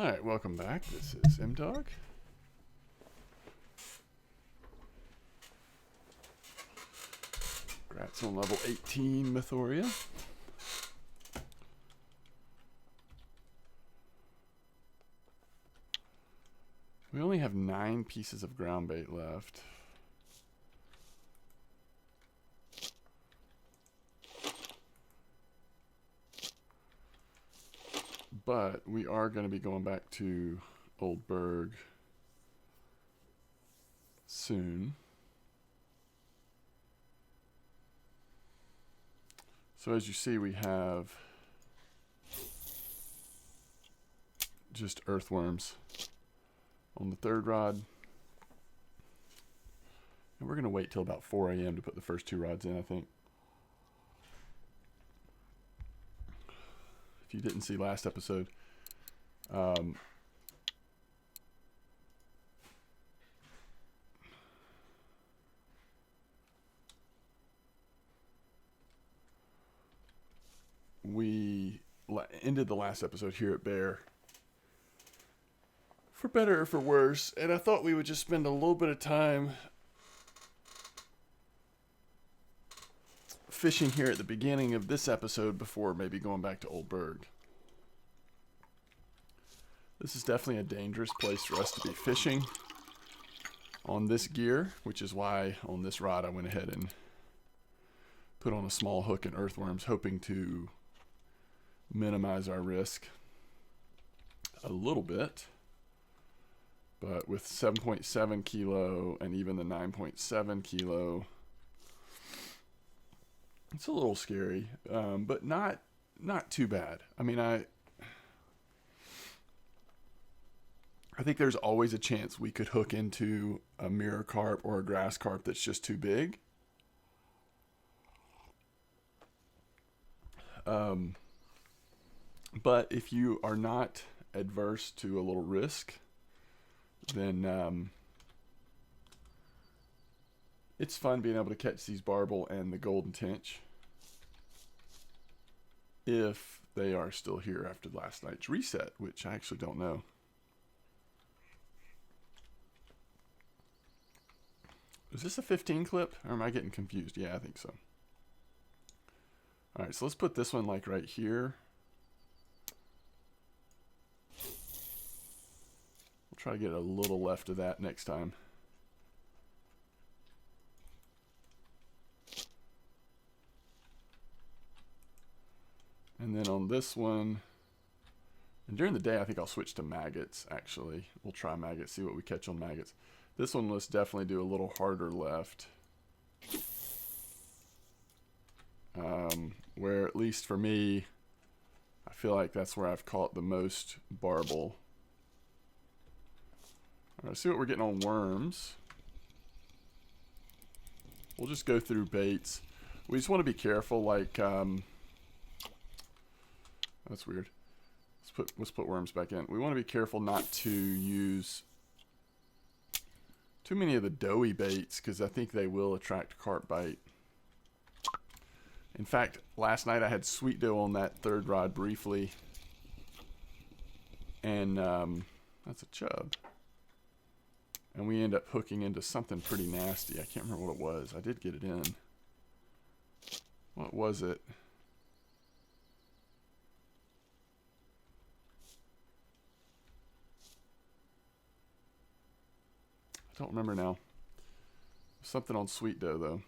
Alright, welcome back. This is M-Dog. Congrats on level 18 Mythoria. We only have 9 pieces of ground bait left. But we are going to be going back to Old Berg soon. So as you see, we have just earthworms on the third rod. And we're going to wait till about 4 a.m. to put the first 2 rods in, I think. If you didn't see last episode, we ended the last episode here at Bear, for better or for worse, and I thought we would just spend a little bit of time fishing here at the beginning of this episode before maybe going back to Old Berg. This is definitely a dangerous place for us to be fishing on this gear, which is why on this rod I went ahead and put on a small hook and earthworms, hoping to minimize our risk a little bit. But with 7.7 kilo and even the 9.7 kilo, it's a little scary, but not too bad. I mean, I think there's always a chance we could hook into a mirror carp or a grass carp that's just too big. But if you are not adverse to a little risk, then it's fun being able to catch these barbel and the golden tench if they are still here after last night's reset, which I actually don't know. Is this a 15 clip, or am I getting confused? Yeah, I think so. All right, so let's put this one like right here. We'll try to get a little left of that next time. And then on this one, and during the day, I think I'll switch to maggots, actually. We'll try maggots, see what we catch on maggots. This one, let's definitely do a little harder left. Where, at least for me, I feel like that's where I've caught the most barbel. All right, let's see what we're getting on worms. We'll just go through baits. We just want to be careful, like, that's weird. Let's put worms back in. We want to be careful not to use too many of the doughy baits, because I think they will attract carp bite. In fact, last night I had sweet dough on that third rod briefly, and that's a chub. And we end up hooking into something pretty nasty. I can't remember what it was. I did get it in. What was it? I don't remember now. Something on sweet dough, though.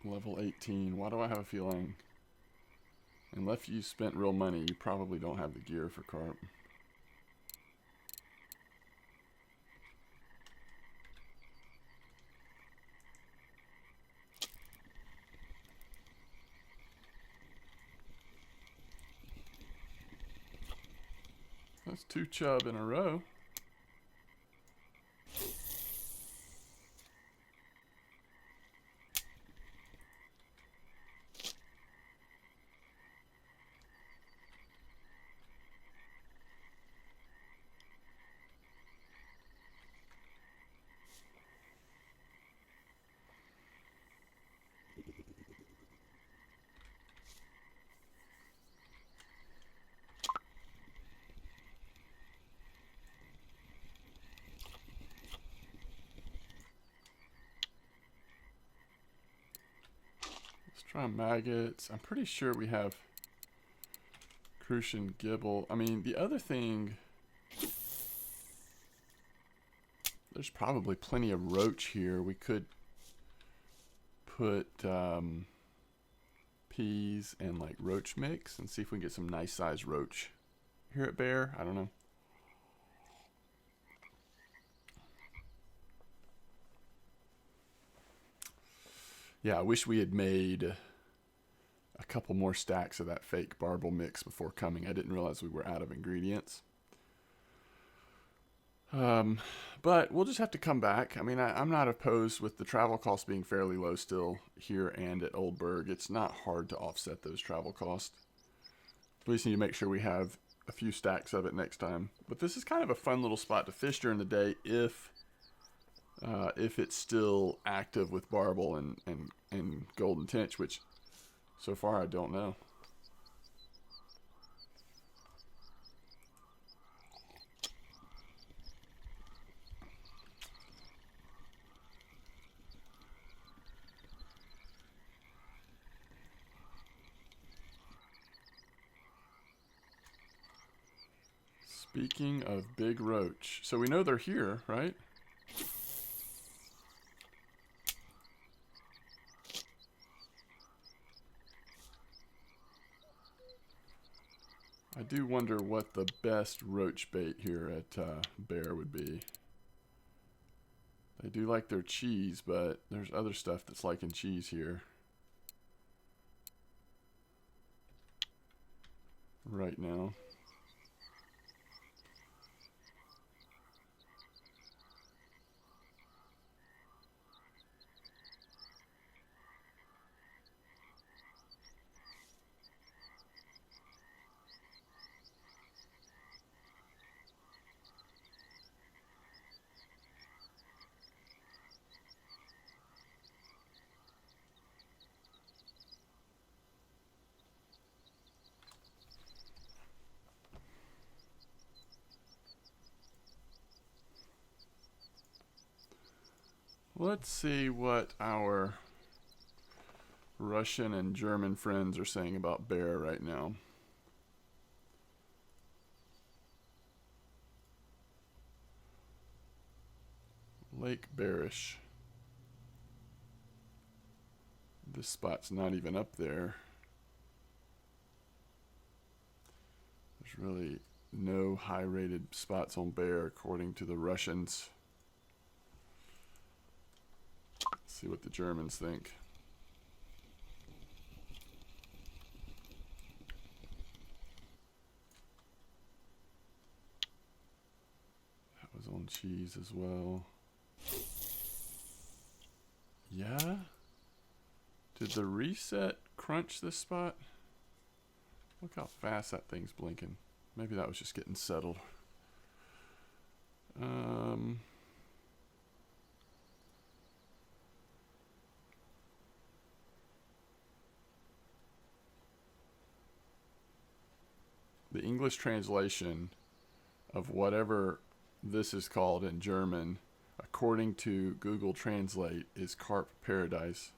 Level 18. Why do I have a feeling, unless you spent real money, you probably don't have the gear for carp. That's 2 chub in a row. Try maggots. I'm pretty sure we have Crucian gibble. I mean, the other thing, there's probably plenty of roach here. We could put peas and like roach mix and see if we can get some nice sized roach here at Bear. I don't know. Yeah, I wish we had made a couple more stacks of that fake barbel mix before coming. I didn't realize we were out of ingredients. But we'll just have to come back. I mean, I'm not opposed with the travel costs being fairly low still here and at Oldberg. It's not hard to offset those travel costs. We just need to make sure we have a few stacks of it next time. But this is kind of a fun little spot to fish during the day if it's still active with barbel and golden tench, which so far I don't know. Speaking of big roach, so we know they're here, right? I do wonder what the best roach bait here at Bear would be. They do like their cheese, but there's other stuff that's liking cheese here. Right now. Let's see what our Russian and German friends are saying about Bear right now. Lake Bearish. This spot's not even up there. There's really no high-rated spots on Bear according to the Russians. Let's see what the Germans think. That was on cheese as well. Yeah? Did the reset crunch this spot? Look how fast that thing's blinking. Maybe that was just getting settled. The English translation of whatever this is called in German, according to Google Translate, is Carp Paradise.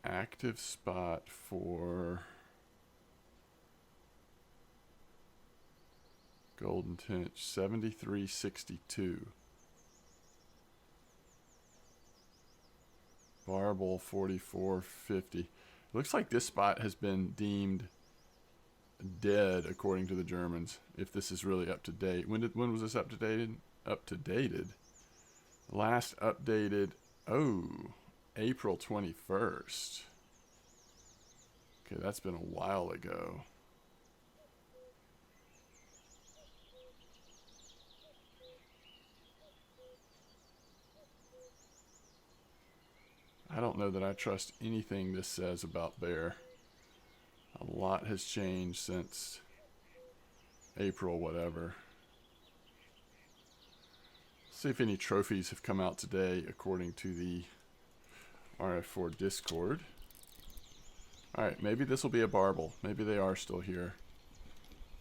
Active spot for golden tench, 73.62. Barbel 44.50. Looks like this spot has been deemed dead according to the Germans. If this is really up to date, when was this up to dated? Last updated. Oh, April 21st. Okay, that's been a while ago. I don't know that I trust anything this says about bear. A lot has changed since April, whatever. See if any trophies have come out today according to the RF4 Discord. Alright, maybe this will be a barbel. Maybe they are still here.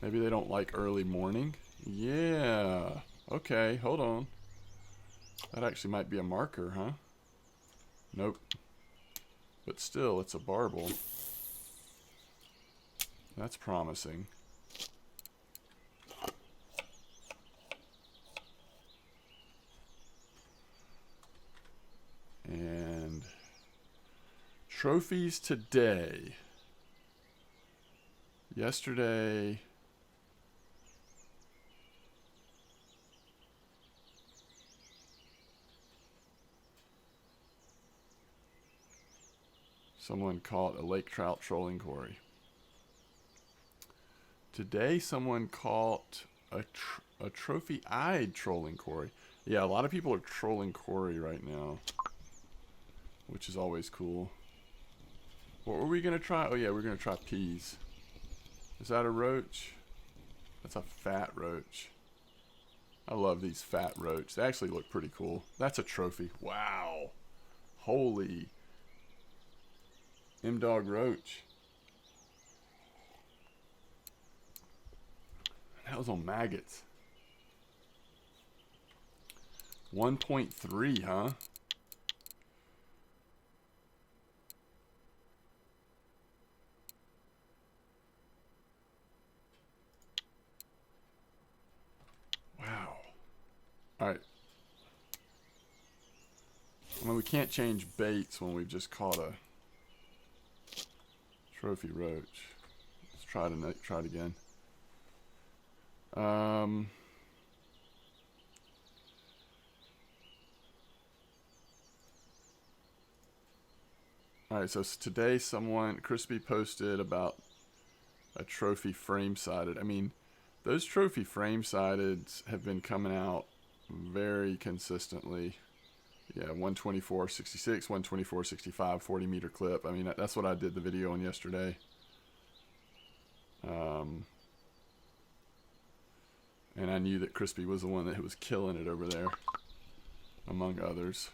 Maybe they don't like early morning. Yeah. Okay, hold on. That actually might be a marker, huh? Nope. But still, it's a barbel. That's promising. And trophies today. Yesterday, someone caught a lake trout trolling quarry. Today, someone caught a trophy-eyed trolling quarry. Yeah, a lot of people are trolling quarry right now, which is always cool. What were we going to try? Oh, yeah, we're going to try peas. Is that a roach? That's a fat roach. I love these fat roach. They actually look pretty cool. That's a trophy. Wow. Holy M-Dog roach. That was on maggots. 1.3, huh? Wow. Alright. I mean, we can't change baits when we've just caught a trophy roach. Let's try it again. Alright, so today Crispy posted about a trophy frame-sided. I mean, those trophy frame-sideds have been coming out very consistently. Yeah, 124.66, 124.65, 40 meter clip. I mean, that's what I did the video on yesterday. And I knew that Crispy was the one that was killing it over there, among others.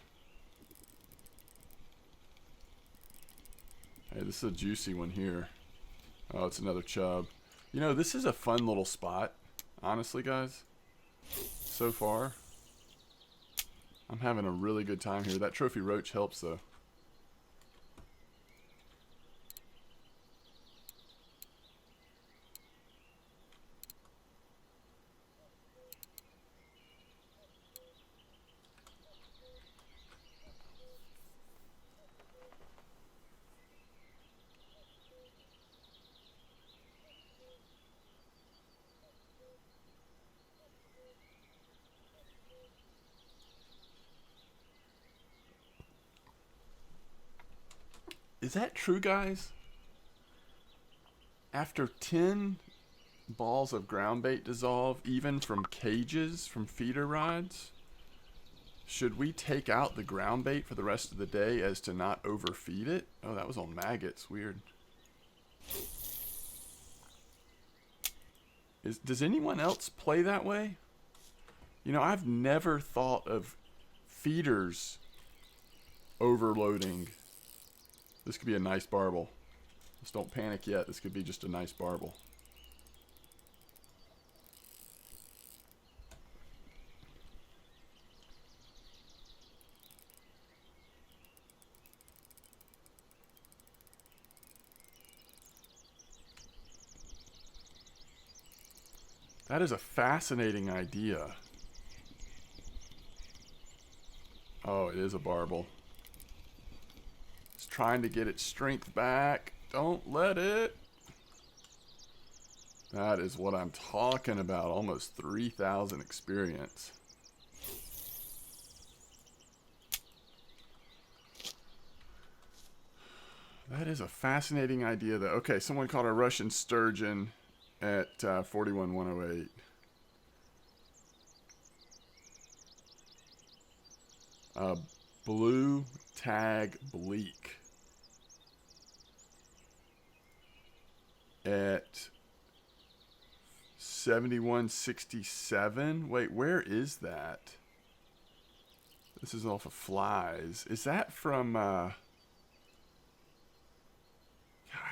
Hey, this is a juicy one here. Oh, it's another chub. You know, this is a fun little spot, honestly, guys. So far, I'm having a really good time here. That trophy roach helps, though. Is that true, guys? After 10 balls of ground bait dissolve, even from cages, from feeder rods, should we take out the ground bait for the rest of the day as to not overfeed it? Oh, that was on maggots. Weird. Does anyone else play that way? You know, I've never thought of feeders overloading. This could be a nice barbel. Just don't panic yet. This could be just a nice barbel. That is a fascinating idea. Oh, it is a barbel. It's trying to get its strength back. Don't let it. That is what I'm talking about. Almost 3,000 experience. That is a fascinating idea, though. Okay, someone caught a Russian sturgeon at 41,108. Blue tag bleak at 71.67. Wait, where is that? This is off of Flies. Is that from I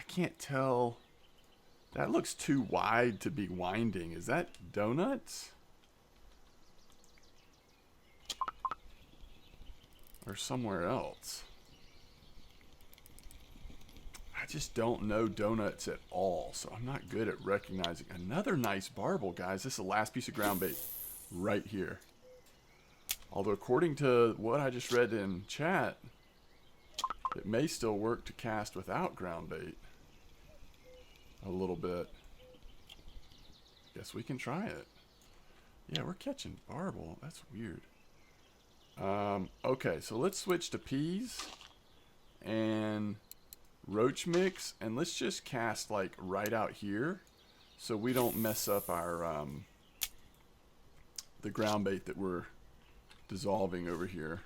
can't tell. That looks too wide to be winding. Is that donuts? Or somewhere else? I just don't know donuts at all, so I'm not good at recognizing. Another nice barbel, guys. This is the last piece of ground bait right here. Although according to what I just read in chat, it may still work to cast without ground bait. A little bit. Guess we can try it. Yeah, we're catching barbel. That's weird. Okay, so let's switch to peas and roach mix, and let's just cast like right out here so we don't mess up our the ground bait that we're dissolving over here.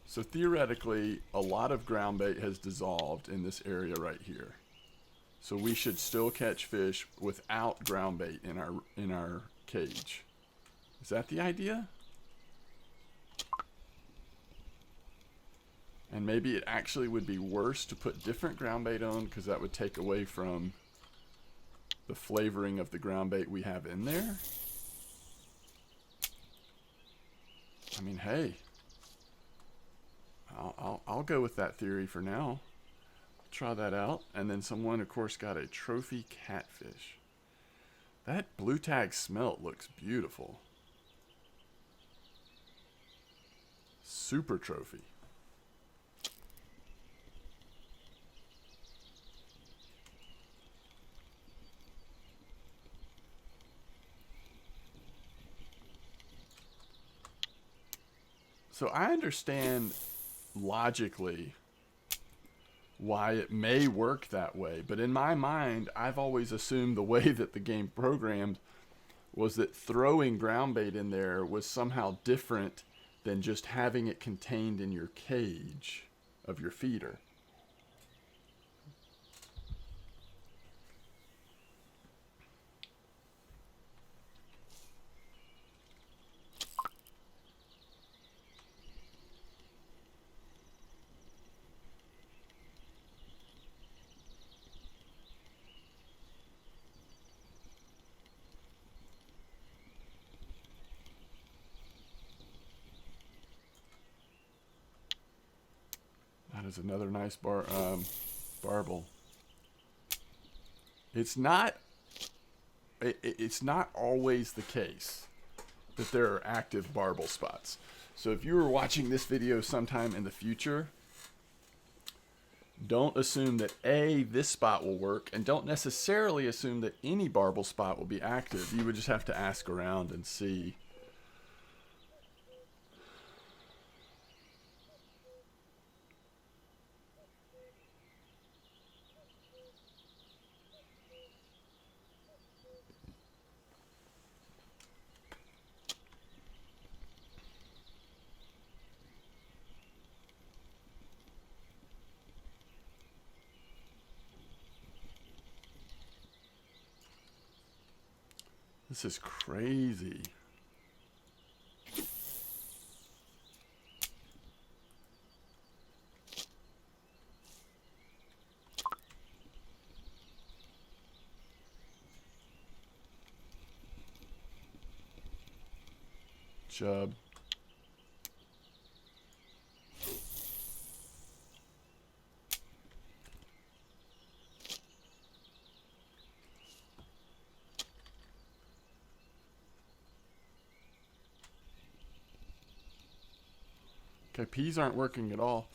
So theoretically, a lot of ground bait has dissolved in this area right here. So we should still catch fish without ground bait in our cage. Is that the idea? And maybe it actually would be worse to put different ground bait on, because that would take away from the flavoring of the ground bait we have in there. I mean, hey, I'll go with that theory for now. Try that out. And then someone, of course, got a trophy catfish. That blue tag smelt looks beautiful. Super trophy. So I understand logically why it may work that way, but in my mind, I've always assumed the way that the game programmed was that throwing ground bait in there was somehow different than just having it contained in your cage of your feeder. That is another nice barbel. It's not always the case that there are active barbel spots. So if you were watching this video sometime in the future, don't assume that this spot will work, and don't necessarily assume that any barbel spot will be active. You would just have to ask around and see. This is crazy. Chub. Okay, peas aren't working at all.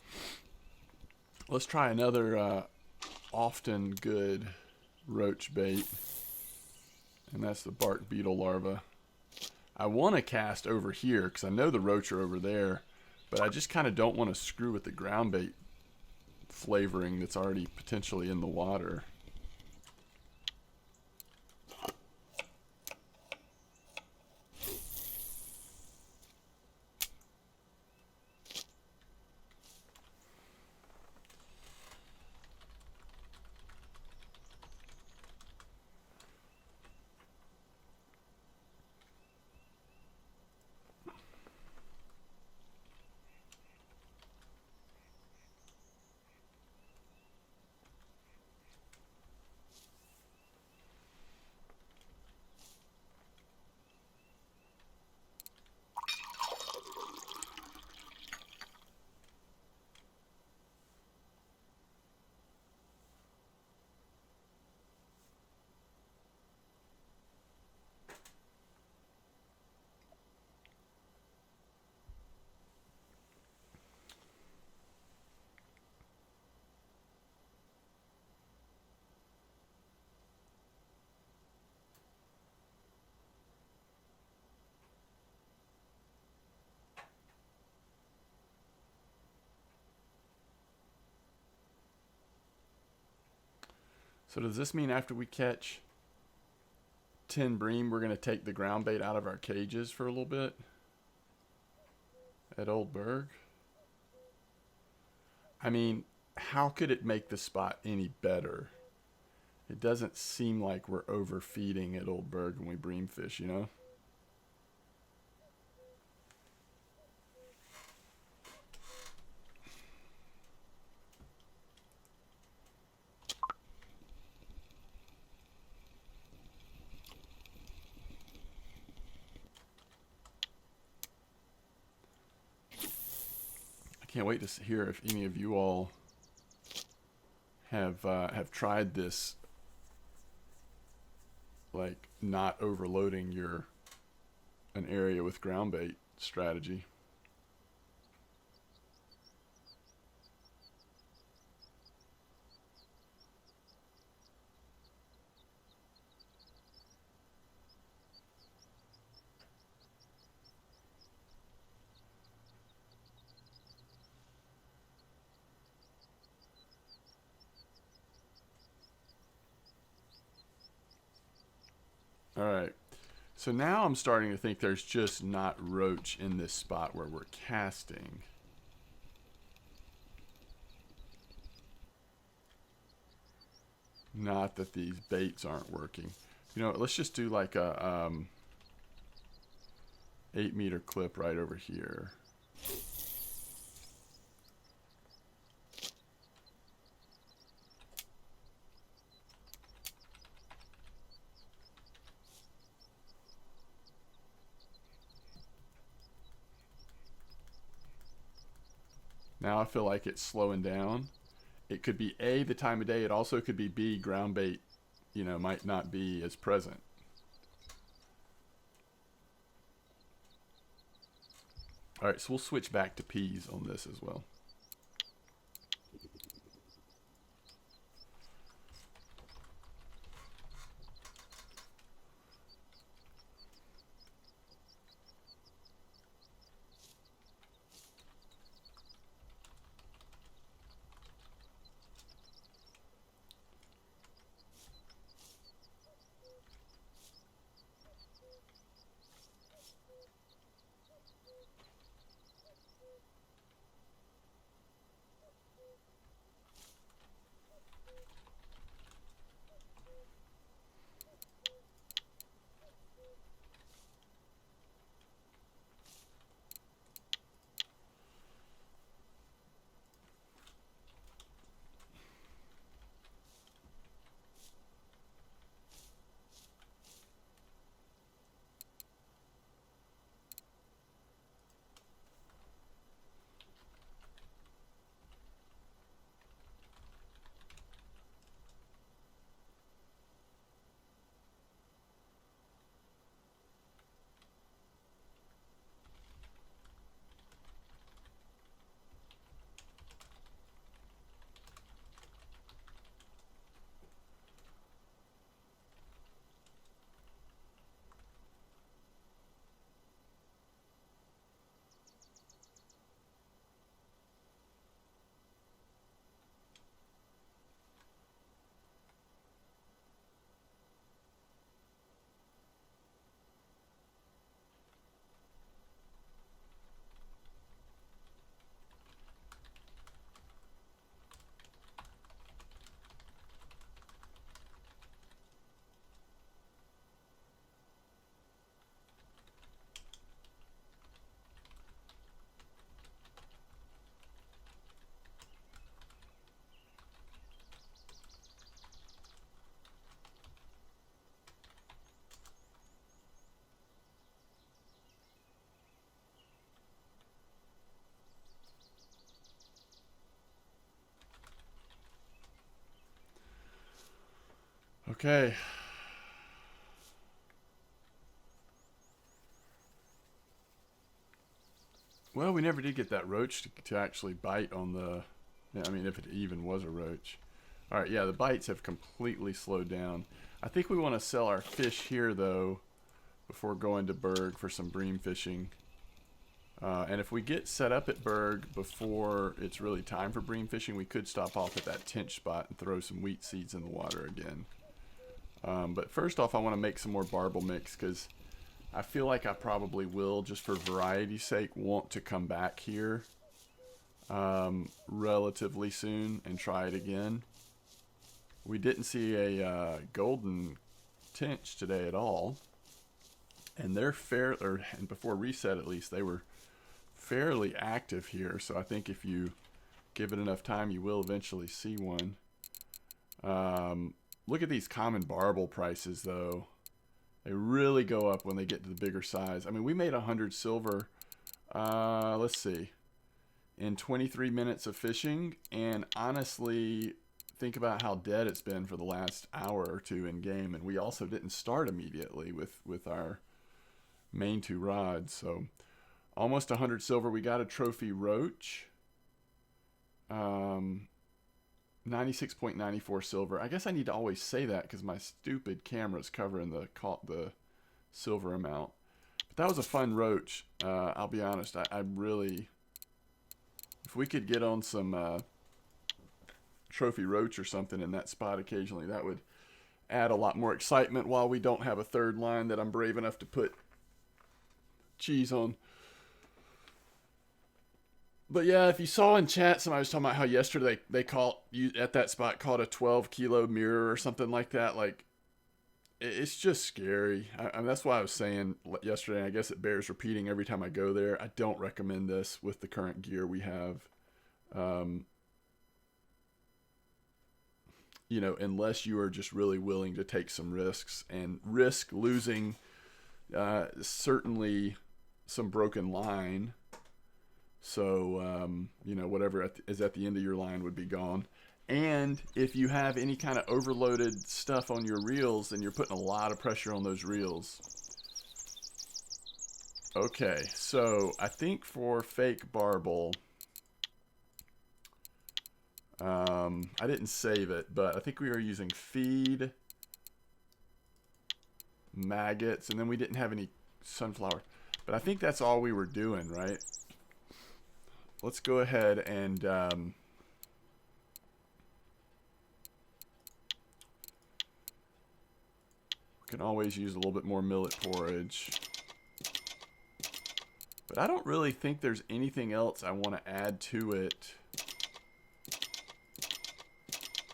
Let's try another often good roach bait, and that's the bark beetle larva. I want to cast over here because I know the roach are over there, but I just kind of don't want to screw with the ground bait flavoring that's already potentially in the water. So does this mean after we catch 10 bream, we're going to take the ground bait out of our cages for a little bit at Old Berg? I mean, how could it make the spot any better? It doesn't seem like we're overfeeding at Old Berg when we bream fish, you know? I can't wait to hear if any of you all have tried this, like not overloading an area with ground bait strategy. All right. So now I'm starting to think there's just not roach in this spot where we're casting. Not that these baits aren't working. You know, let's just do like a 8-meter clip right over here. Now I feel like it's slowing down. It could be A, the time of day. It also could be B, ground bait, you know, might not be as present. All right, so we'll switch back to peas on this as well. Okay. Well, we never did get that roach to actually bite on the... I mean, if it even was a roach. All right, yeah, the bites have completely slowed down. I think we want to sell our fish here, though, before going to Berg for some bream fishing. And if we get set up at Berg before it's really time for bream fishing, we could stop off at that tench spot and throw some wheat seeds in the water again. But first off, I want to make some more barbel mix because I feel like I probably will, just for variety's sake, want to come back here relatively soon and try it again. We didn't see a golden tench today at all, and they're and before reset at least, they were fairly active here. So I think if you give it enough time, you will eventually see one. Look at these common barbel prices, though. They really go up when they get to the bigger size. I mean, we made 100 silver, let's see, in 23 minutes of fishing. And honestly, think about how dead it's been for the last hour or two in game. And we also didn't start immediately with our main two rods. So almost 100 silver. We got a trophy roach. 96.94 silver. I guess I need to always say that because my stupid camera's covering the silver amount. But that was a fun roach. I'll be honest. I really... If we could get on some trophy roach or something in that spot occasionally, that would add a lot more excitement while we don't have a third line that I'm brave enough to put cheese on. But yeah, if you saw in chat, somebody was talking about how yesterday they caught you at that spot, caught a 12-kilo mirror or something like that. Like, it's just scary. And that's why I was saying yesterday, and I guess it bears repeating every time I go there. I don't recommend this with the current gear we have. You know, unless you are just really willing to take some risks and risk losing certainly some broken line. So, you know, whatever is at the end of your line would be gone. And if you have any kind of overloaded stuff on your reels, then you're putting a lot of pressure on those reels. Okay, so I think for fake barbel, I didn't save it, but I think we were using feed, maggots, and then we didn't have any sunflower. But I think that's all we were doing, right? Let's go ahead and we can always use a little bit more millet porridge. But I don't really think there's anything else I want to add to it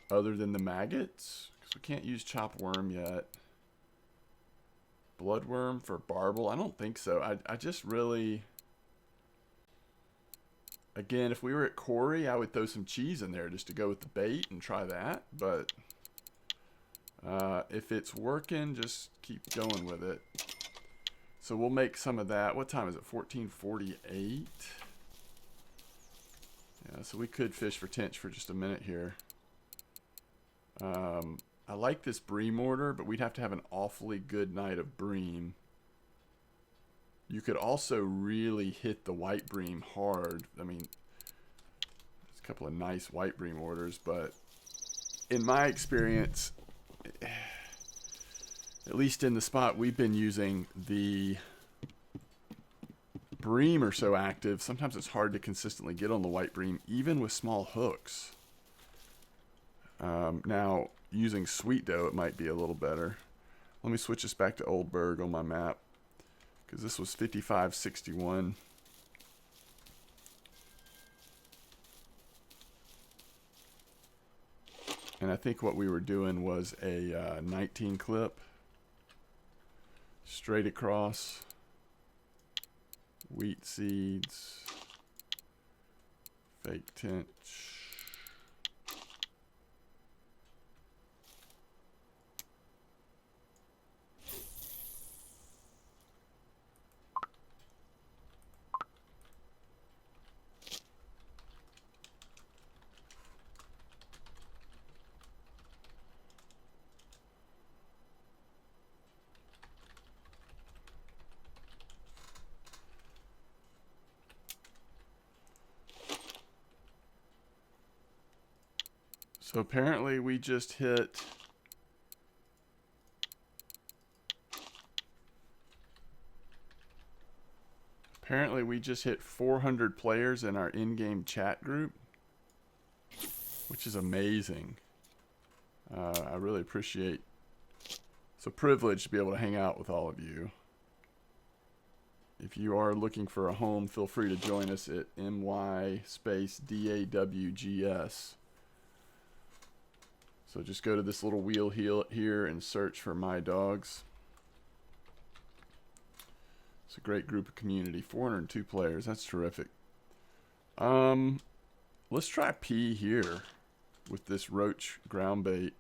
other than the maggots, because we can't use chopped worm yet. Bloodworm for barbel? I don't think so. I just really... Again, if we were at Quarry, I would throw some cheese in there just to go with the bait and try that. But if it's working, just keep going with it. So we'll make some of that. What time is it? 14:48. Yeah, so we could fish for tench for just a minute here. I like this bream order, but we'd have to have an awfully good night of bream. You could also really hit the white bream hard. I mean, there's a couple of nice white bream orders, but in my experience, at least in the spot we've been using, the bream are so active, sometimes it's hard to consistently get on the white bream, even with small hooks. Now, using sweet dough, it might be a little better. Let me switch this back to Old Berg on my map, because this was 55.61. And I think what we were doing was a 19 clip. Straight across. Wheat seeds. Fake tench. So apparently we just hit Apparently we just hit 400 players in our in-game chat group, which is amazing. I really appreciate. It's a privilege to be able to hang out with all of you. If you are looking for a home, feel free to join us at my space DAWGS. So just go to this little wheel here and search for My Dogs. It's a great group of community. 402 players. That's terrific. Let's try P here with this Roach ground bait.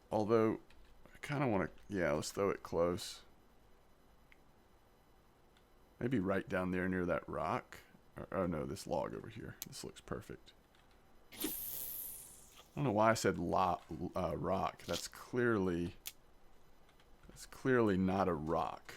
Although, I kind of want to... Yeah, let's throw it close. Maybe right down there near that rock. Oh no, this log over here. This looks perfect. I don't know why I said rock. That's clearly not a rock.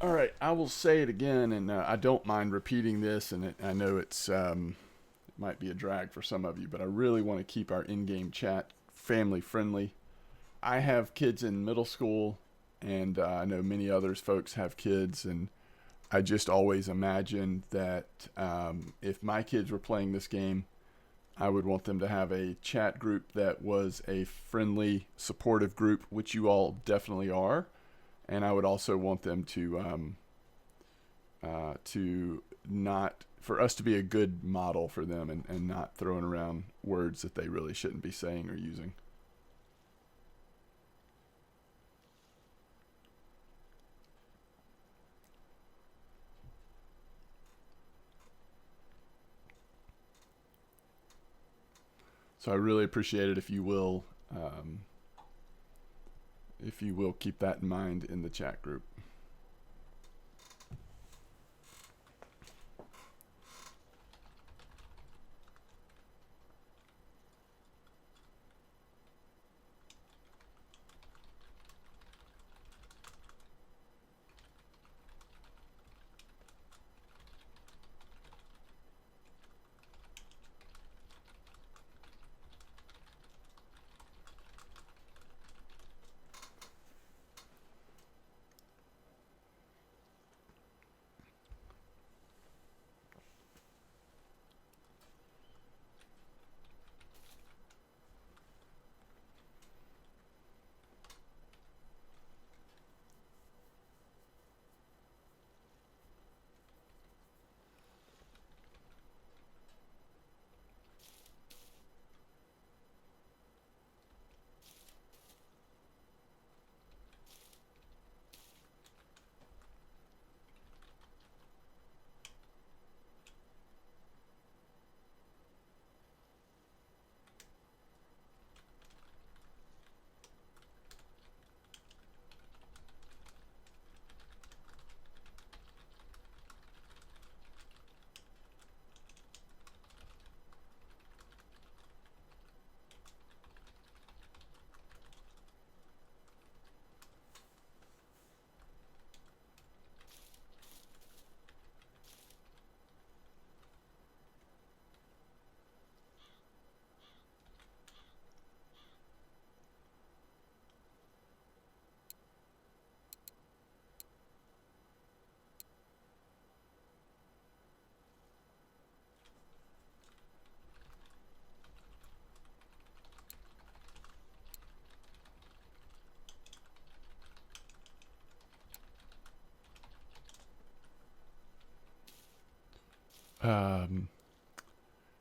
All right, I will say it again, and I don't mind repeating this, and I know it might be a drag for some of you, but I really want to keep our in-game chat family friendly. I have kids in middle school, and I know many others folks have kids, and I just always imagined that if my kids were playing this game, I would want them to have a chat group that was a friendly, supportive group, which you all definitely are. And I would also want them to not, for us to be a good model for them and not throwing around words that they really shouldn't be saying or using. So I really appreciate it if you will keep that in mind in the chat group.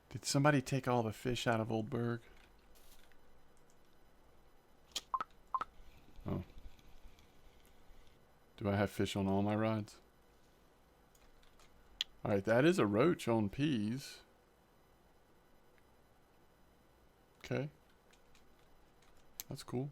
Did somebody take all the fish out of Old Berg? Do I have fish on all my rods? Alright, that is a roach on peas. Okay. That's cool.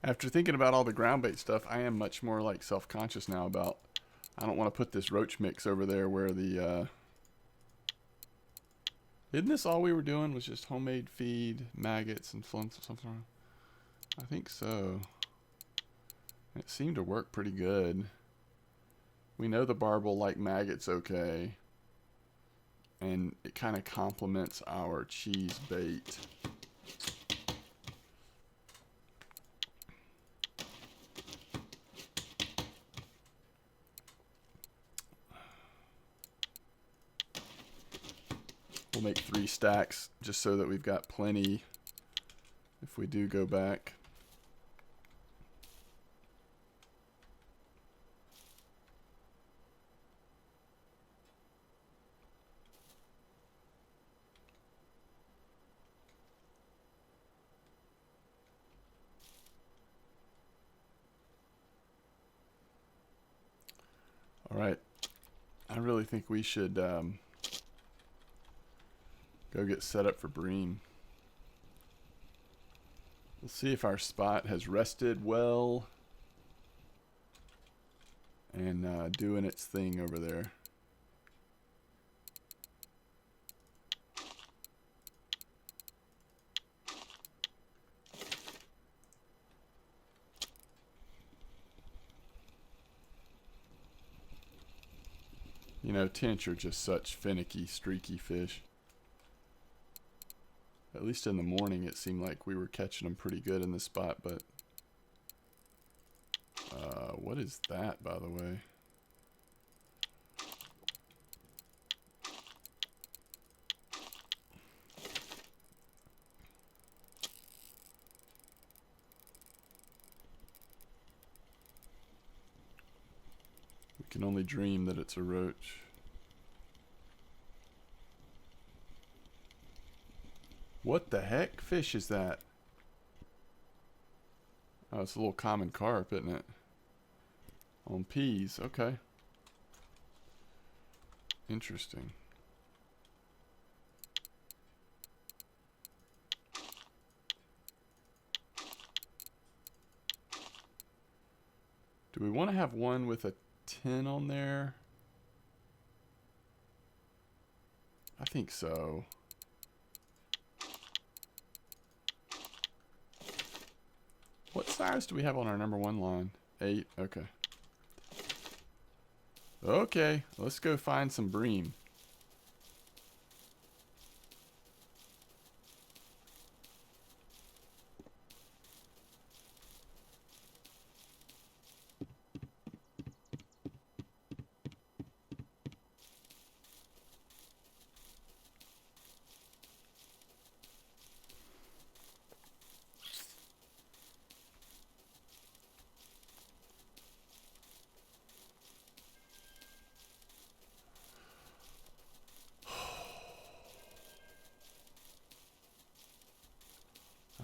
After thinking about all the ground bait stuff, I am much more like self-conscious now about, I don't want to put this roach mix over there where the, isn't this all we were doing was just homemade feed, maggots, and something? I think so. It seemed to work pretty good. We know the barb will like maggots okay. And it kind of complements our cheese bait. We'll make 3 stacks just so that we've got plenty if we do go back. All right. I really think we should go get set up for bream. We'll see if our spot has rested well and doing its thing over there. You know, tench are just such finicky, streaky fish. At least in the morning, it seemed like we were catching them pretty good in this spot, but... what is that, by the way? We can only dream that it's a roach. What the heck fish is that? Oh, it's a little common carp, isn't it? On peas, okay. Interesting. Do we want to have one with a 10 on there? I think so. What size do we have on our number 1 line? 8, okay. Okay, let's go find some bream.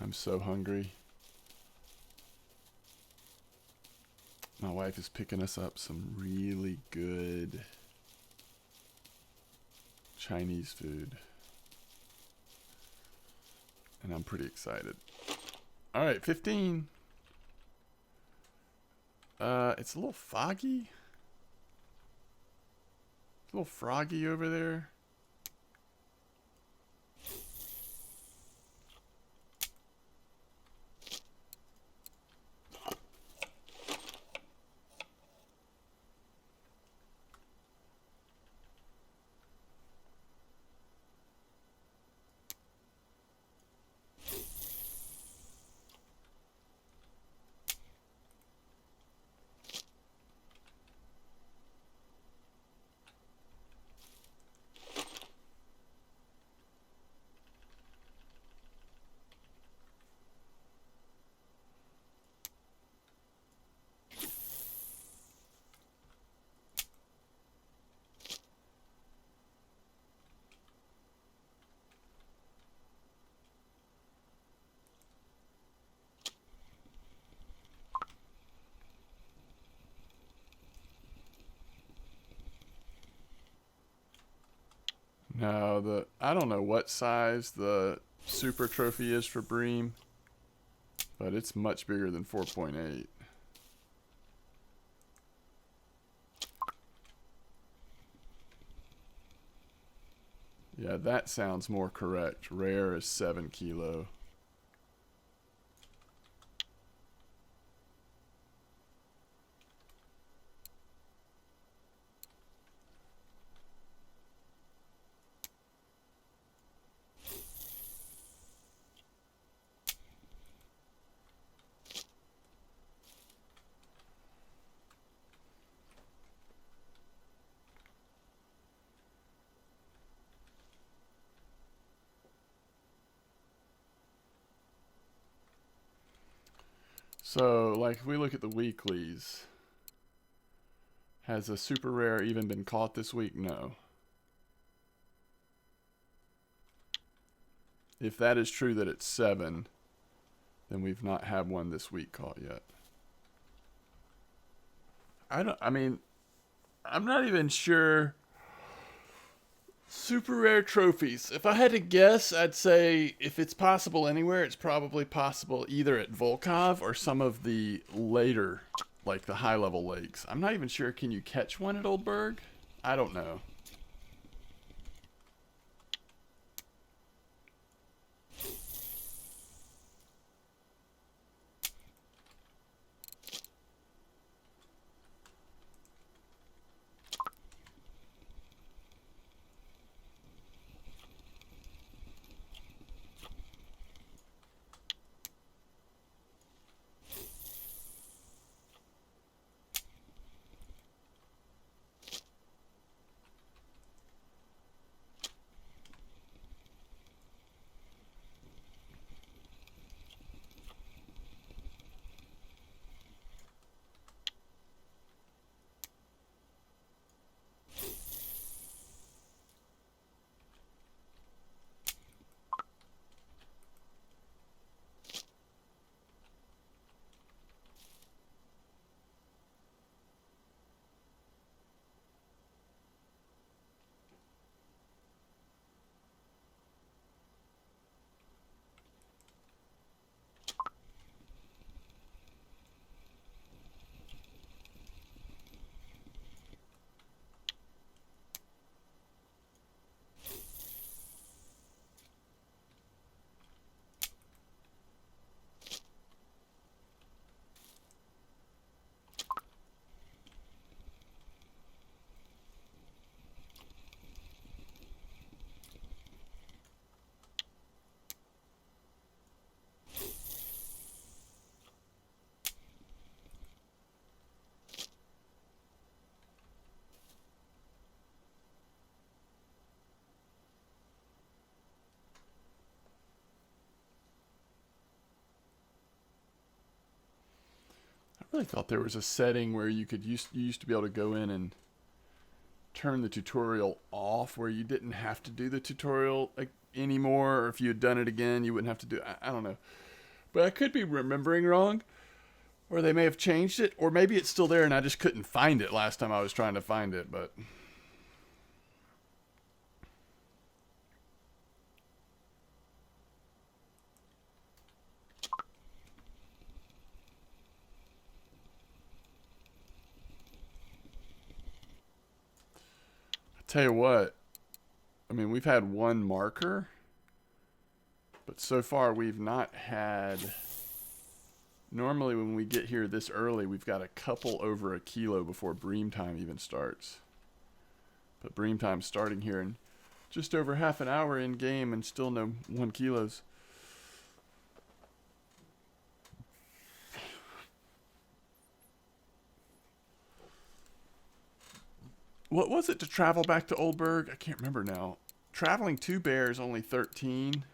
I'm so hungry. My wife is picking us up some really good Chinese food. And I'm pretty excited. Alright, 15. It's a little foggy. It's a little froggy over there. No, I don't know what size the super trophy is for bream, but it's much bigger than 4.8. Yeah, that sounds more correct. Rare is 7 kilo. So, like, if we look at the weeklies, has a super rare even been caught this week? No. If that is true that it's 7, then we've not had one this week caught yet. I mean, I'm not even sure. Super rare trophies. If I had to guess, I'd say if it's possible anywhere, it's probably possible either at Volkov or some of the later, like the high level lakes. I'm not even sure. Can you catch one at Oldberg? I don't know. I really thought there was a setting where you used to be able to go in and turn the tutorial off, where you didn't have to do the tutorial anymore, or if you had done it again, you wouldn't have to do. I don't know, but I could be remembering wrong, or they may have changed it, or maybe it's still there and I just couldn't find it last time I was trying to find it. But I tell you what, I mean, we've had one marker, but so far we've not had. Normally when we get here this early, we've got a couple over a kilo before bream time even starts. But bream time's starting here in just over half an hour in game and still no 1 kilos. What was it to travel back to Oldberg? I can't remember now. Traveling to Bear is only 13.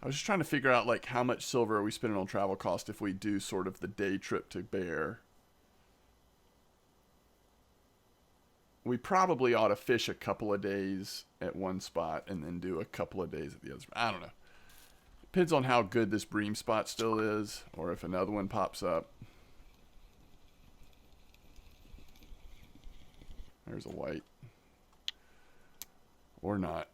I was just trying to figure out like how much silver are we spending on travel cost if we do sort of the day trip to Bear. We probably ought to fish a couple of days at one spot and then do a couple of days at the other spot. I don't know. Depends on how good this bream spot still is, or if another one pops up. There's a white. Or not.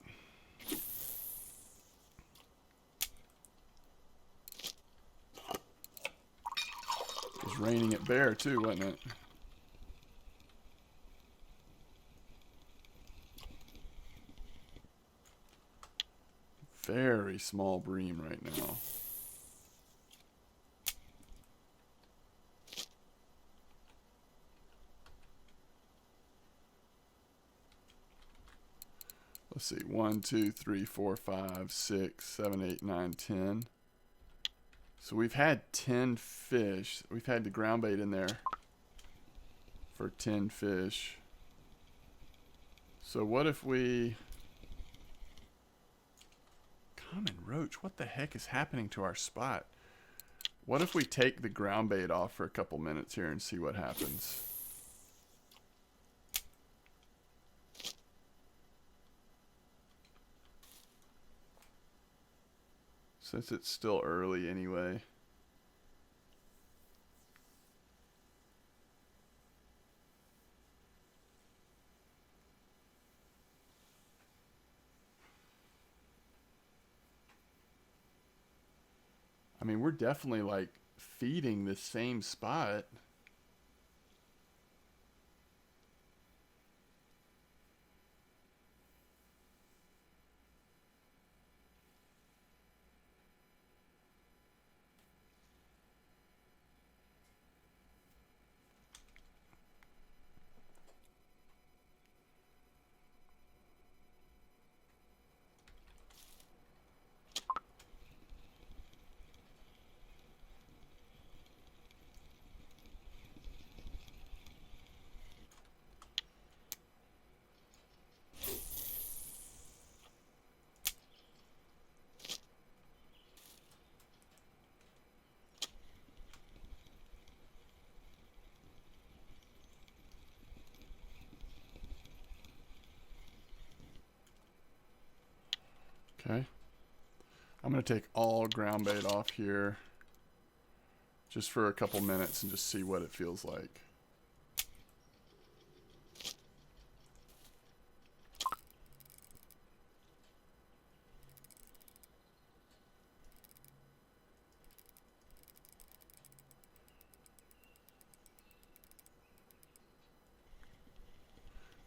It was raining at Bear too, wasn't it? Very small bream right now. Let's see, 1, 2, 3, 4, 5, 6, 7, 8, 9, 10. So we've had 10 fish. We've had the ground bait in there for 10 fish. So what if we... Common roach, what the heck is happening to our spot? What if we take the ground bait off for a couple minutes here and see what happens? Since it's still early anyway. I mean, we're definitely like feeding the same spot. Okay. I'm going to take all ground bait off here just for a couple minutes and just see what it feels like.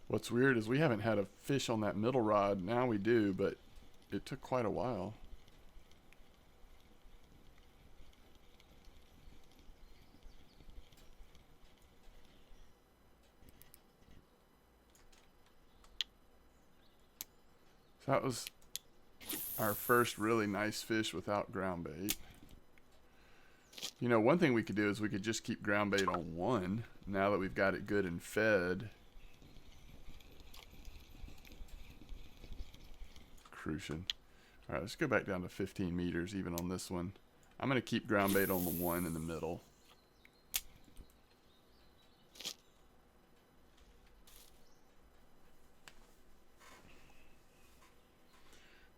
What's weird is we haven't had a fish on that middle rod. Now we do, but it took quite a while. So that was our first really nice fish without ground bait. You know, one thing we could do is we could just keep ground bait on one now that we've got it good and fed. Crucian. All right, let's go back down to 15 meters even on this one. I'm going to keep ground bait on the one in the middle.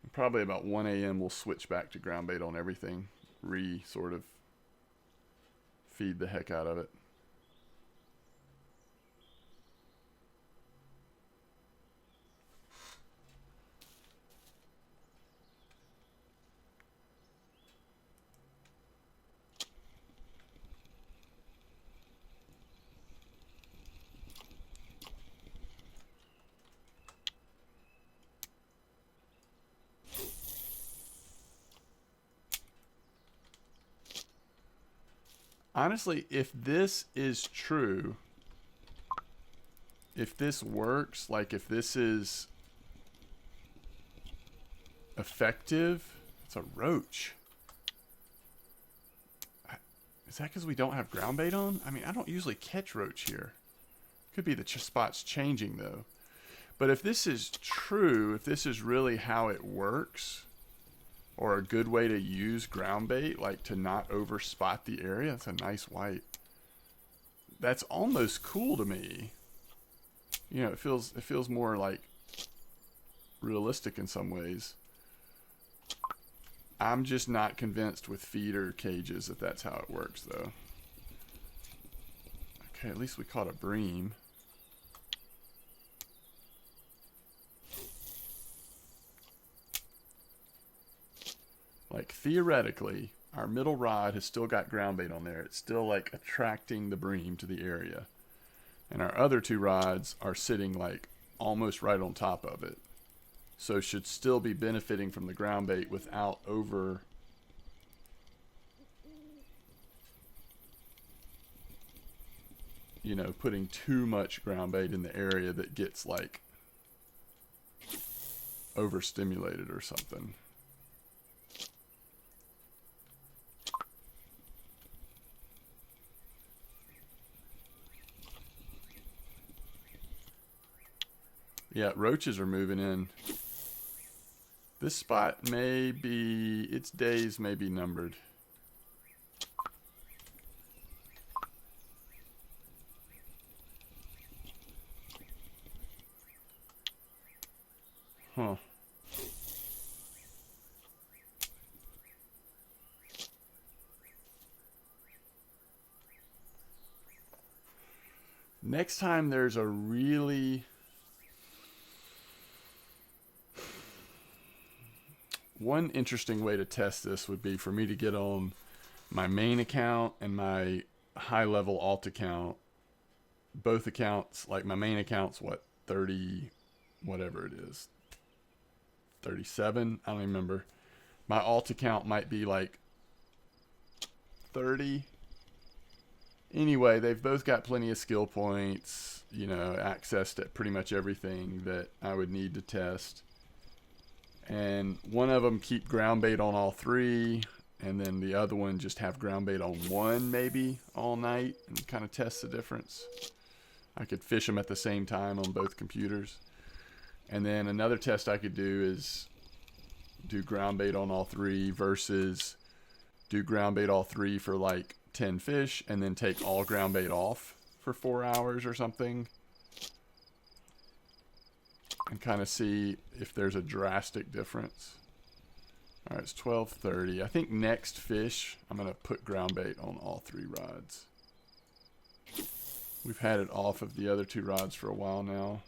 And probably about 1 a.m. we'll switch back to ground bait on everything. Sort of feed the heck out of it. Honestly, if this is true, if this works, like if this is effective, it's a roach. Is that because we don't have ground bait on? I mean, I don't usually catch roach here. Could be the spot's changing though. But if this is true, if this is really how it works, or a good way to use ground bait, like to not over spot the area. That's a nice white. That's almost cool to me. You know, it feels more like realistic in some ways. I'm just not convinced with feeder cages that that's how it works though. Okay, at least we caught a bream. like theoretically, our middle rod has still got ground bait on there. It's still like attracting the bream to the area. And our other two rods are sitting like almost right on top of it. So should still be benefiting from the ground bait without over putting too much ground bait in the area that gets like overstimulated or something. Yeah, roaches are moving in. This spot its days may be numbered. Huh. Next time there's a really... One interesting way to test this would be for me to get on my main account and my high-level alt account. Both accounts, like my main account's what, 30, whatever it is. 37? I don't even remember. My alt account might be like 30. Anyway, they've both got plenty of skill points, access to pretty much everything that I would need to test. And one of them keep ground bait on all three, and then the other one just have ground bait on one maybe all night and kind of test the difference. I could fish them at the same time on both computers. And then another test I could do is do ground bait on all three versus do ground bait all three for like 10 fish and then take all ground bait off for 4 hours or something. And kind of see if there's a drastic difference. All right, it's 12:30. I think next fish, I'm going to put ground bait on all three rods. We've had it off of the other two rods for a while now.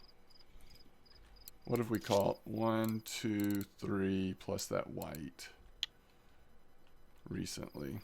What have we caught? 1, 2, 3, plus that white recently.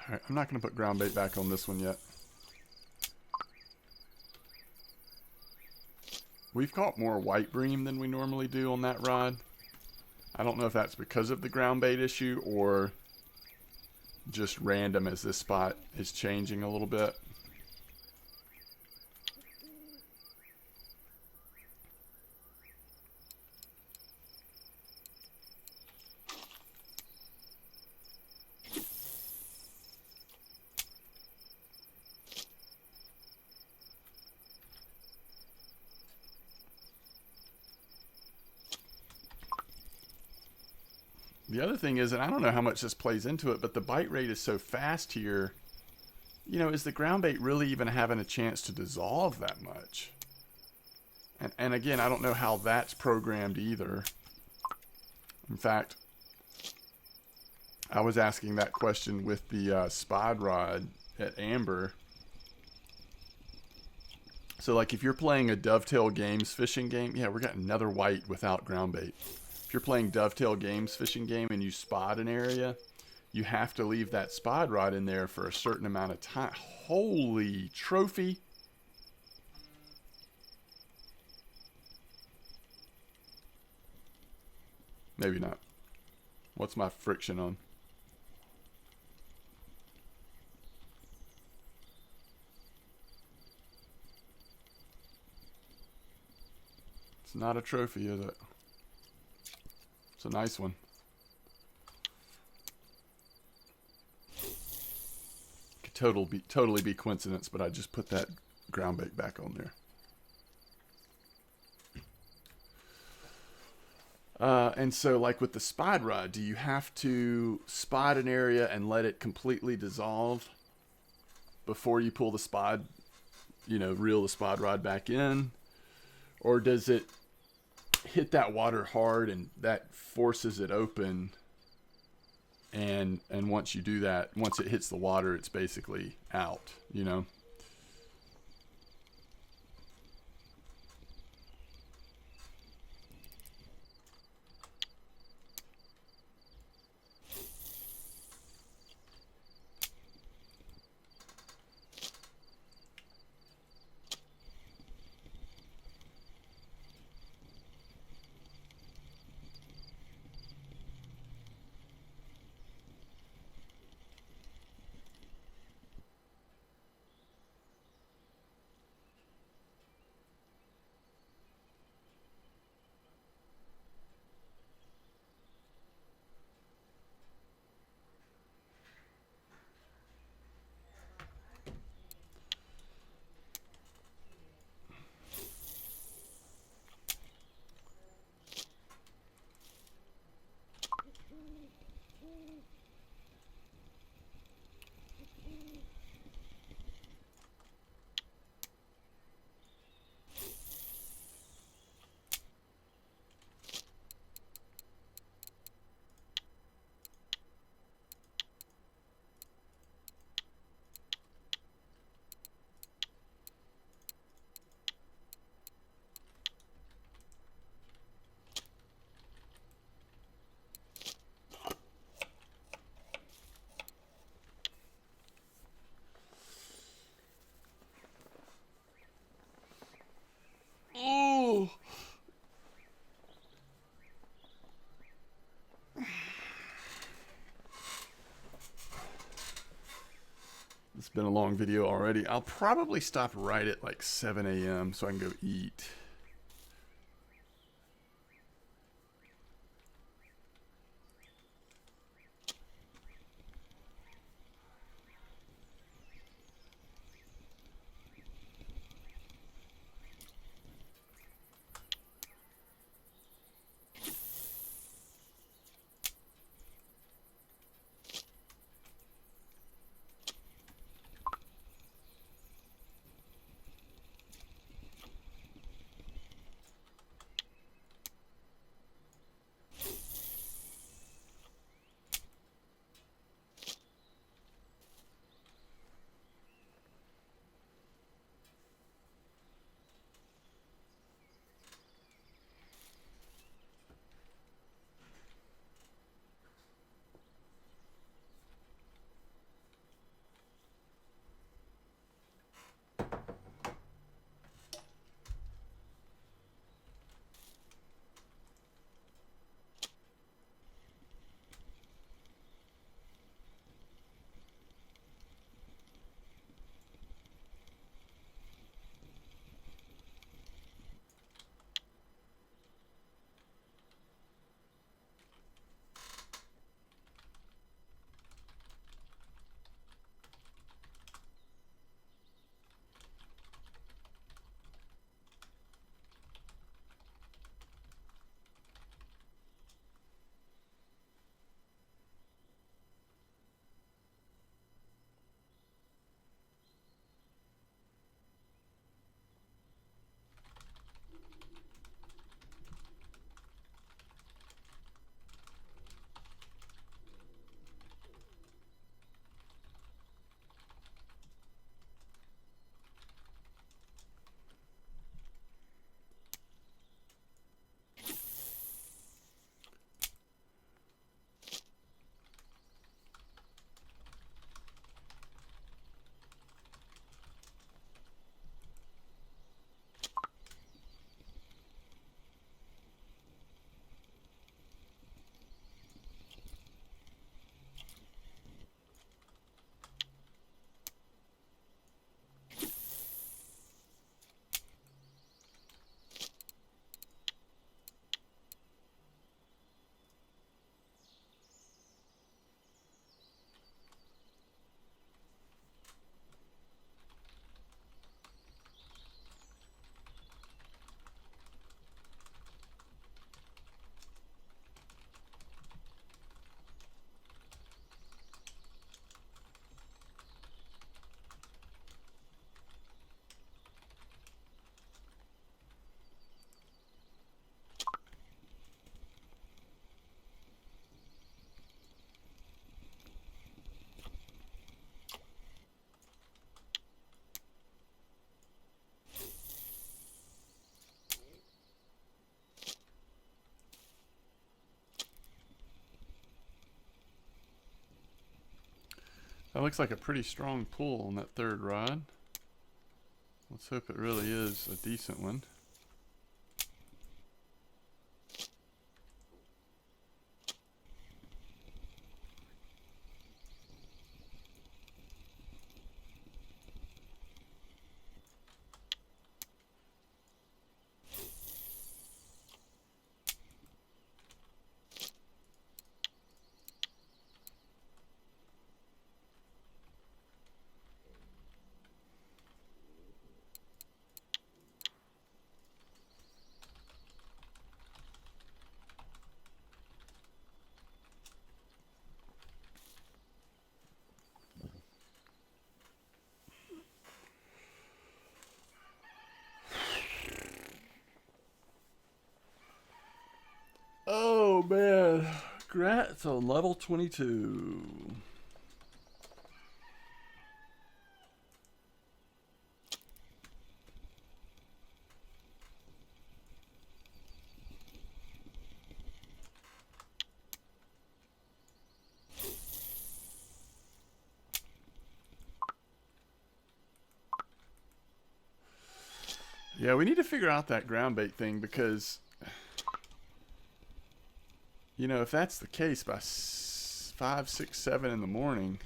All right, I'm not going to put ground bait back on this one yet. We've caught more white bream than we normally do on that rod. I don't know if that's because of the ground bait issue or just random as this spot is changing a little bit. The other thing is, and I don't know how much this plays into it, but the bite rate is so fast here. Is the ground bait really even having a chance to dissolve that much? And again, I don't know how that's programmed either. In fact, I was asking that question with the spod rod at Amber. So like if you're playing a dovetail games fishing game, yeah, we got another white without ground bait. If you're playing dovetail games fishing game and you spot an area, you have to leave that spod rod in there for a certain amount of time. Holy trophy. Maybe not. What's my friction on? It's not a trophy, is it? It's a nice one. Could totally be coincidence, but I just put that ground bait back on there. And so, like with the spide rod, do you have to spide an area and let it completely dissolve before you pull the spide, reel the spide rod back in? Or does it hit that water hard and that forces it open? And once you do that, once it hits the water, it's basically out, Oh! It's been a long video already. I'll probably stop right at like 7 a.m. so I can go eat. That looks like a pretty strong pull on that third rod. Let's hope it really is a decent one. Oh man, Grat's on level 22. Yeah, we need to figure out that ground bait thing because, you know, if that's the case by 5, 6, 7 in the morning,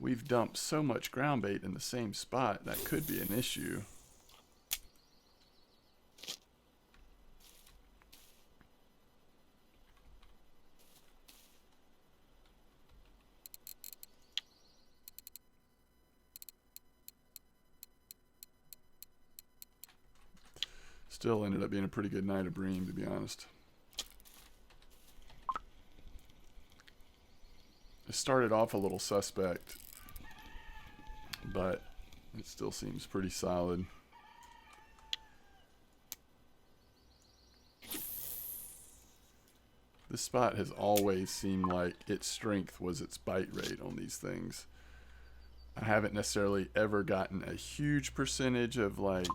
we've dumped so much ground bait in the same spot that could be an issue. Still ended up being a pretty good night of bream, to be honest. It started off a little suspect, but it still seems pretty solid. This spot has always seemed like its strength was its bite rate on these things. I haven't necessarily ever gotten a huge percentage of like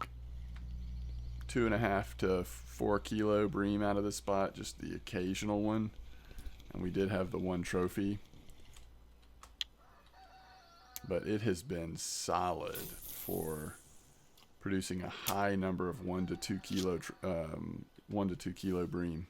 2.5 to 4 kilo bream out of this spot, just the occasional one. And we did have the one trophy. But it has been solid for producing a high number of 1 to 2 kilo 1 to 2 kilo bream.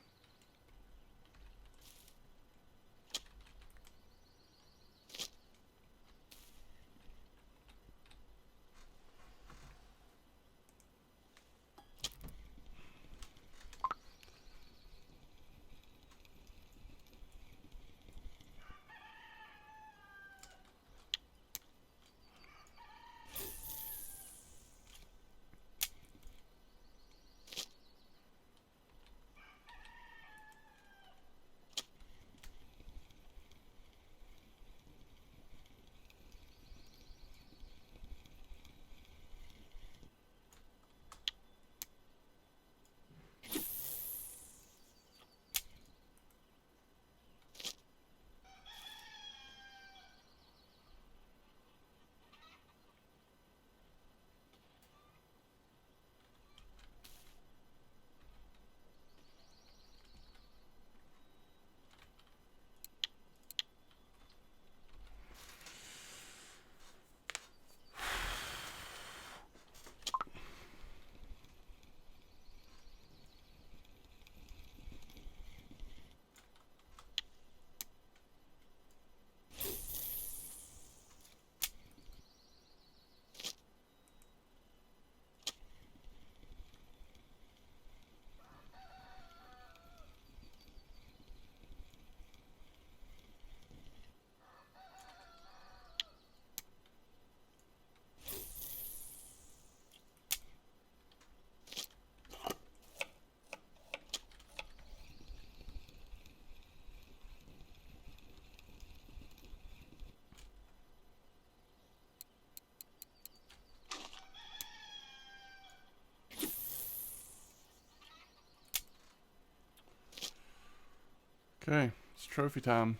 Okay, it's trophy time.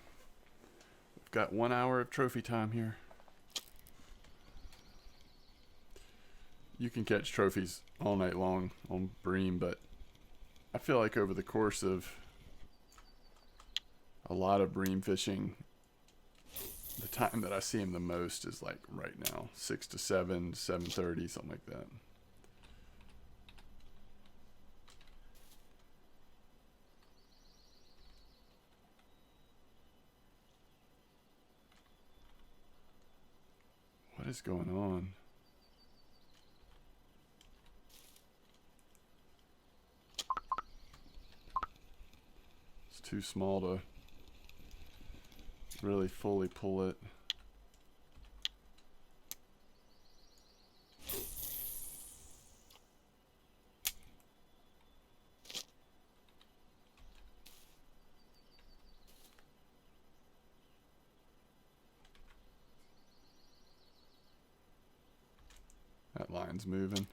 We've got 1 hour of trophy time here. You can catch trophies all night long on bream, but I feel like over the course of a lot of bream fishing, The time that I see them the most is like right now, 6 to 7, 7:30, something like that. What is going on? It's too small to really fully pull it. That line's moving.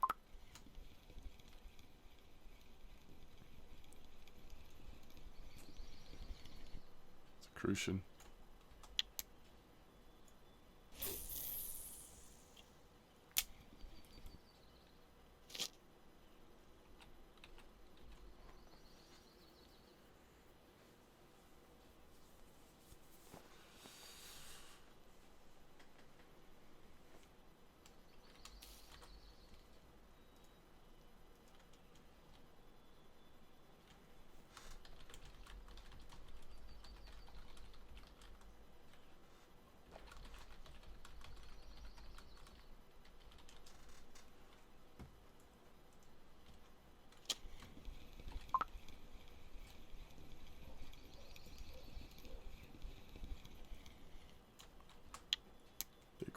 It's a crucian.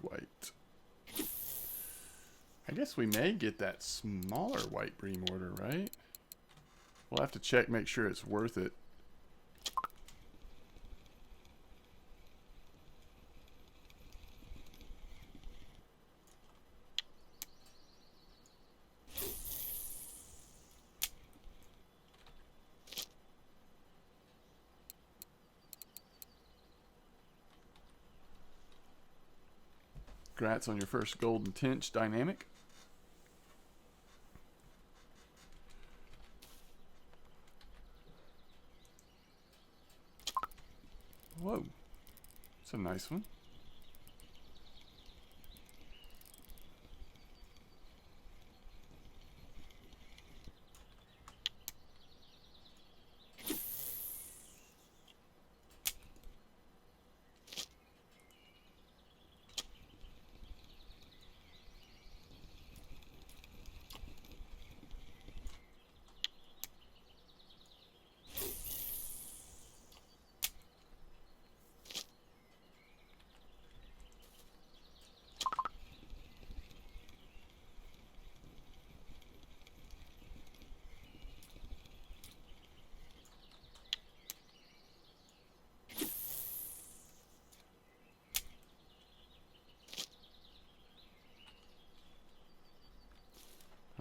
White. I guess we may get that smaller white bream order, right? We'll have to check, make sure it's worth it. Congrats on your first golden tinge dynamic. Whoa, it's a nice one.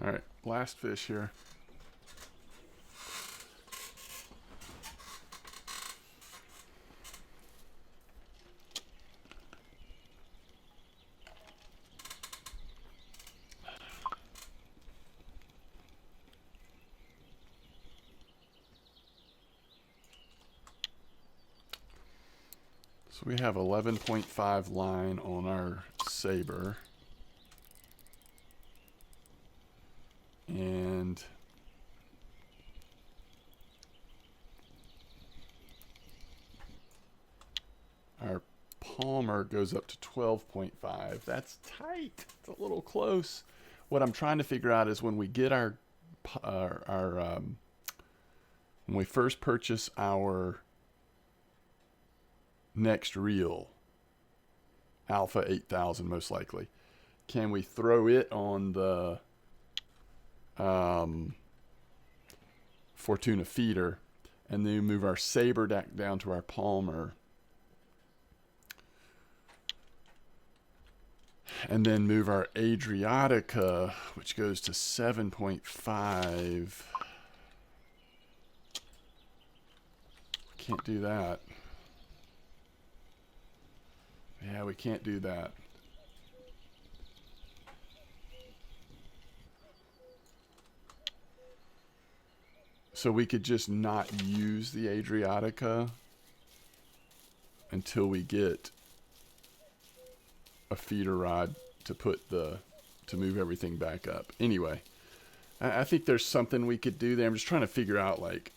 All right, last fish here. So we have 11.5 line on our saber. And our Palmer goes up to 12.5. That's tight. It's a little close. What I'm trying to figure out is when we get our when we first purchase our next reel, Alpha 8000 most likely, can we throw it on the Fortuna feeder and then move our saber down to our Palmer, and then move our Adriatica, which goes to 7.5. Can't do that. Yeah, we can't do that. So we could just not use the Adriatica until we get a feeder rod to move everything back up. Anyway, I think there's something we could do there. I'm just trying to figure out, like,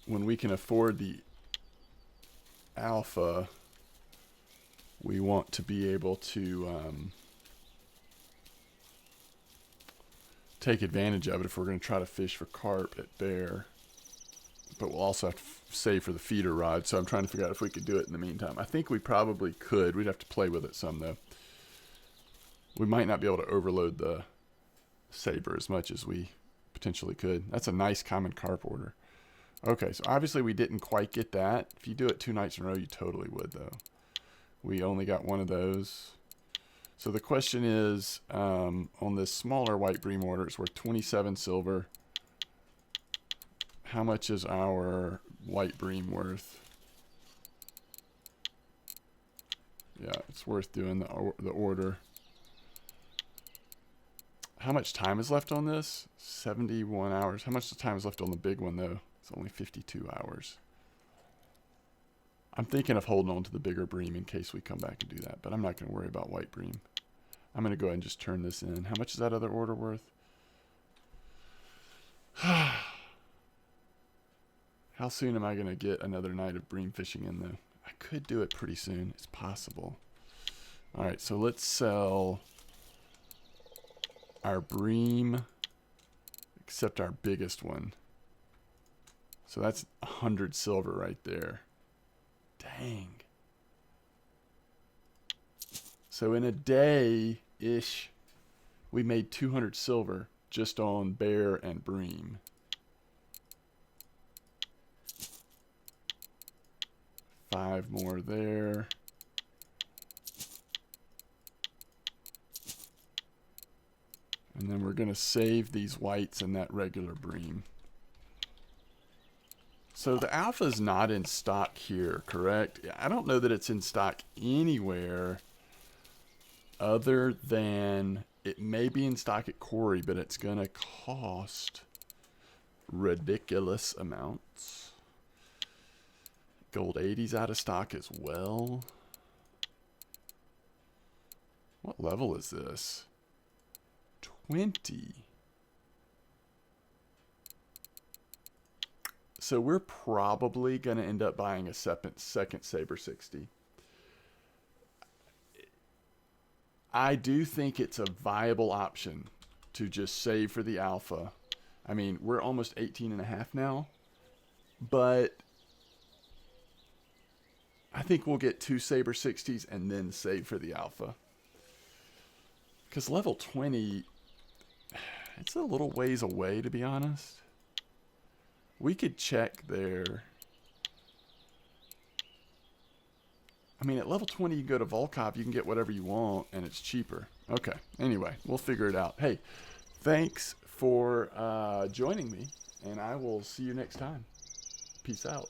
when we can afford the alpha, we want to be able to take advantage of it if we're going to try to fish for carp at Bear. But we'll also have to save for the feeder rod, so I'm trying to figure out if we could do it in the meantime. I think we probably could. We'd have to play with it some, though. We might not be able to overload the saber as much as we potentially could. That's a nice common carp order. Okay, so obviously we didn't quite get that. If you do it 2 nights in a row, you totally would, though. We only got one of those. So the question is, on this smaller white bream order, it's worth 27 silver. How much is our white bream worth? Yeah, it's worth doing the order. How much time is left on this? 71 hours. How much time is left on the big one, though? It's only 52 hours. I'm thinking of holding on to the bigger bream in case we come back and do that, but I'm not going to worry about white bream. I'm going to go ahead and just turn this in. How much is that other order worth? How soon am I going to get another night of bream fishing in, though? I could do it pretty soon. It's possible. All right, so let's sell our bream, except our biggest one. So that's 100 silver right there. Dang. So in a day-ish, we made 200 silver just on bear and bream. Five more there. And then we're going to save these whites and that regular bream. So the alpha is not in stock here, correct? I don't know that it's in stock anywhere other than it may be in stock at Quarry, but it's going to cost ridiculous amounts. Gold 80's out of stock as well. What level is this? 20. So we're probably going to end up buying a second Saber 60. I do think it's a viable option to just save for the alpha. I mean, we're almost 18 and a half now, but I think we'll get 2 Saber 60s and then save for the alpha. Because level 20, it's a little ways away, to be honest. We could check there. I mean, at level 20, you go to Volkov, you can get whatever you want, and it's cheaper. Okay, anyway, we'll figure it out. Hey, thanks for joining me, and I will see you next time. Peace out.